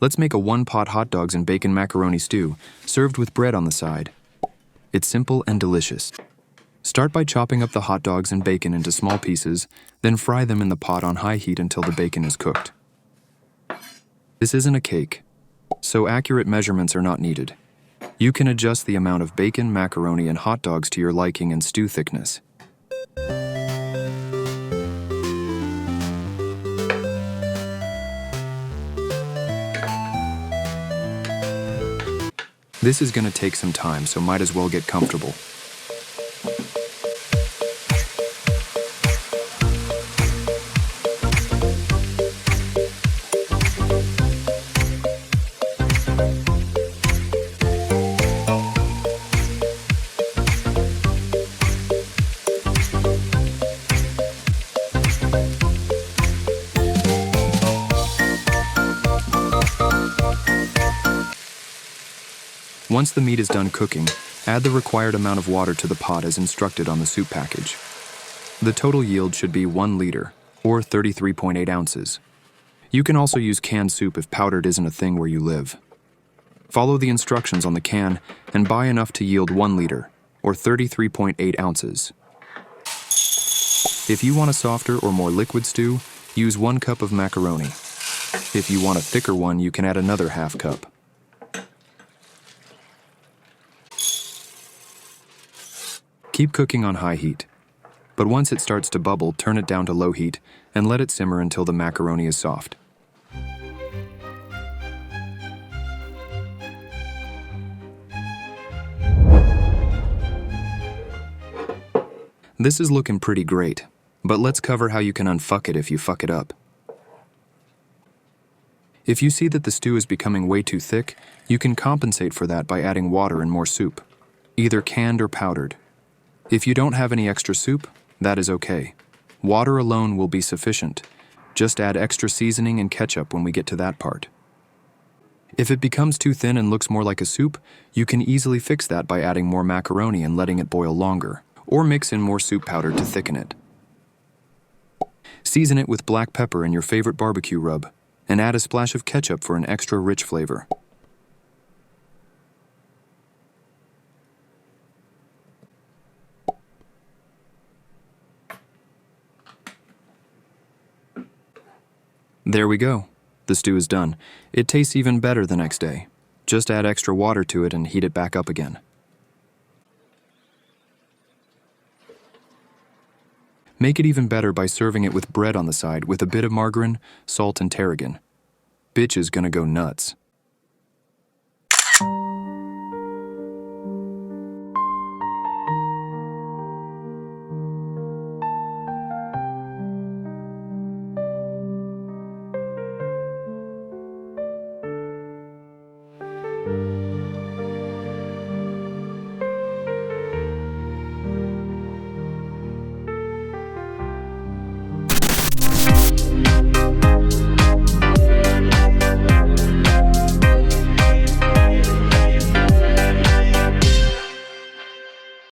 Let's make a one-pot hot dogs and bacon macaroni stew, served with bread on the side. It's simple and delicious. Start by chopping up the hot dogs and bacon into small pieces, then fry them in the pot on high heat until the bacon is cooked. This isn't a cake, so accurate measurements are not needed. You can adjust the amount of bacon, macaroni, and hot dogs to your liking and stew thickness. This is going to take some time, so might as well get comfortable. Once the meat is done cooking, add the required amount of water to the pot as instructed on the soup package. The total yield should be 1 liter, or 33.8 ounces. You can also use canned soup if powdered isn't a thing where you live. Follow the instructions on the can and buy enough to yield 1 liter, or 33.8 ounces. If you want a softer or more liquid stew, use 1 cup of macaroni. If you want a thicker one, you can add another half cup. Keep cooking on high heat, but once it starts to bubble, turn it down to low heat and let it simmer until the macaroni is soft. This is looking pretty great, but let's cover how you can unfuck it if you fuck it up. If you see that the stew is becoming way too thick, you can compensate for that by adding water and more soup, either canned or powdered. If you don't have any extra soup, that is okay. Water alone will be sufficient. Just add extra seasoning and ketchup when we get to that part. If it becomes too thin and looks more like a soup, you can easily fix that by adding more macaroni and letting it boil longer, or mix in more soup powder to thicken it. Season it with black pepper and your favorite barbecue rub, and add a splash of ketchup for an extra rich flavor. There we go. The stew is done. It tastes even better the next day. Just add extra water to it and heat it back up again. Make it even better by serving it with bread on the side with a bit of margarine, salt, and tarragon. Bitch is gonna go nuts.